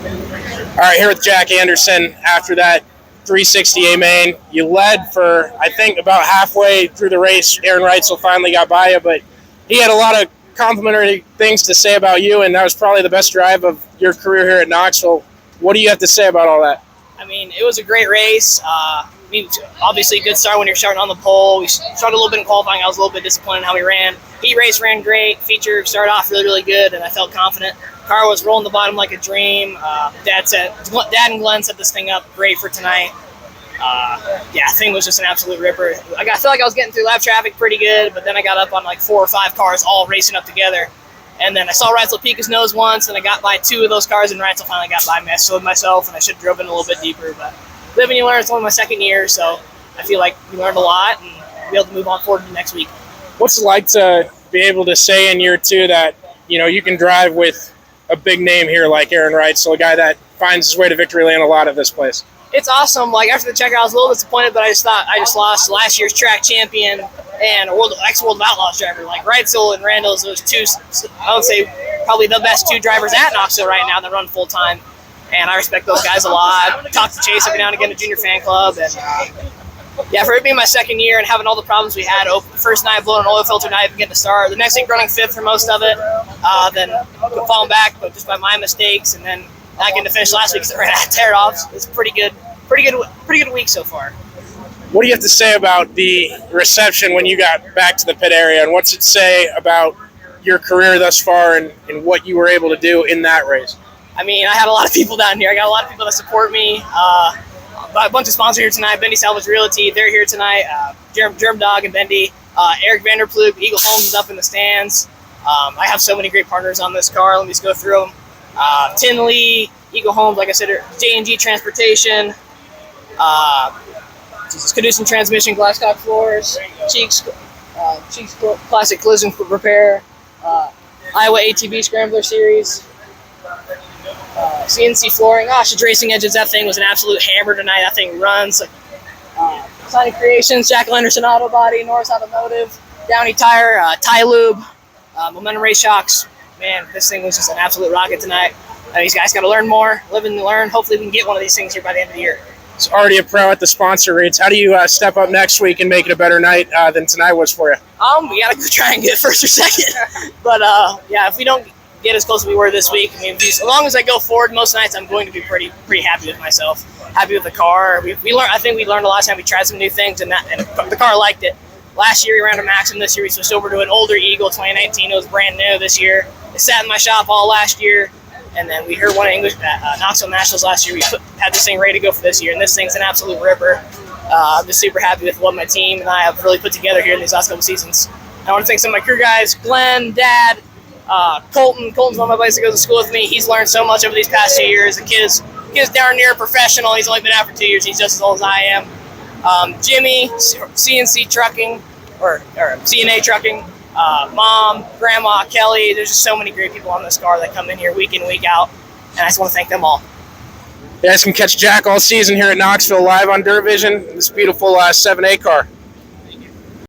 All right, here with Jack Anderson after that 360 main. You led for, I think, about halfway through the race. Aaron Reutzel finally got by you, but he had a lot of complimentary things to say about you, and that was probably the best drive of your career here at Knoxville. What do you have to say about all that? I mean, it was a great race. Obviously a good start when you're starting on the pole. We started a little bit in qualifying. I was a little bit disappointed in how we ran. Heat race ran great. Feature started off really, really good, and I felt confident. Car was rolling the bottom like a dream. Dad and Glenn set this thing up great for tonight. Thing was just an absolute ripper. I felt like I was getting through lap traffic pretty good, but then I got up on like 4 or 5 cars all racing up together. And then I saw Reutzel peek his nose once, and I got by 2 of those cars, and Reutzel finally got by me. I showed myself, and I should have driven a little bit deeper. But live and you learn. It's only my second year, so I feel like we learned a lot, and be able to move on forward to next week. What's it like to be able to say in year 2 that, you know, you can drive with a big name here like Aaron Reutzel, a guy that finds his way to victory lane a lot at this place? It's awesome. Like, after the checkout, I was a little disappointed, but I just thought I just lost last year's track champion and a ex-World of Outlaws driver. Like, Reutzel and Randall's those 2, I would say, probably the best 2 drivers at Knoxville right now that run full-time. And I respect those guys a lot. I talk to Chase every now and again at Junior Fan Club. And for it being my second year and having all the problems we had, the first night blowing an oil filter, not even getting to start. The next week running 5th for most of it, then falling back, but just by my mistakes, and then not getting to finish last week because I ran out of tear-offs. It's pretty good week so far. What do you have to say about the reception when you got back to the pit area, and what's it say about your career thus far and what you were able to do in that race? I mean, I had a lot of people down here. I got a lot of people that support me. A bunch of sponsors here tonight. Bendy Salvage Realty, they're here tonight. Germ Dog and Bendy. Eric Vanderploeg, Eagle Holmes is up in the stands. I have so many great partners on this car. Let me just go through them. Tin Lee, Eagle Holmes, like I said, J&G Transportation, Caduceus Transmission, Glasscock Floors, Cheeks Classic Collision Repair, Iowa ATV Scrambler Series, CNC Flooring. Should Racing Edges. That thing was an absolute hammer tonight. That thing runs. Sonic Creations, Jack Lenderson Auto Body, Norris Automotive, Downey Tire, Ty Lube, Momentum Race Shocks. Man, this thing was just an absolute rocket tonight. These guys got to learn more, live and learn. Hopefully we can get one of these things here by the end of the year. It's already a pro at the sponsor rates. How do you step up next week and make it a better night than tonight was for you? We got to go try and get first or second. But, if we don't get as close as we were this week, I mean, as long as I go forward most nights, I'm going to be pretty happy with myself, happy with the car. I think we learned a lot of time. We tried some new things, and the car liked it. Last year we ran a Maxim. This year we switched over to an older Eagle 2019. It was brand new this year. It sat in my shop all last year. And then we heard one of English Knoxville Nationals last year. We had this thing ready to go for this year, and this thing's an absolute ripper. I'm just super happy with what my team and I have really put together here in these last couple seasons. I want to thank some of my crew guys, Glenn, Dad, Colton. Colton's one of my buddies that goes to school with me. He's learned so much over these past 2 years. The kid's darn near a professional. He's only been out for 2 years. He's just as old as I am. Jimmy, CNC Trucking, or CNA Trucking. Mom, Grandma, Kelly. There's just so many great people on this car that come in here week in, week out, and I just want to thank them all. You guys can catch Jack all season here at Knoxville live on Dirt Vision, this beautiful 7A car.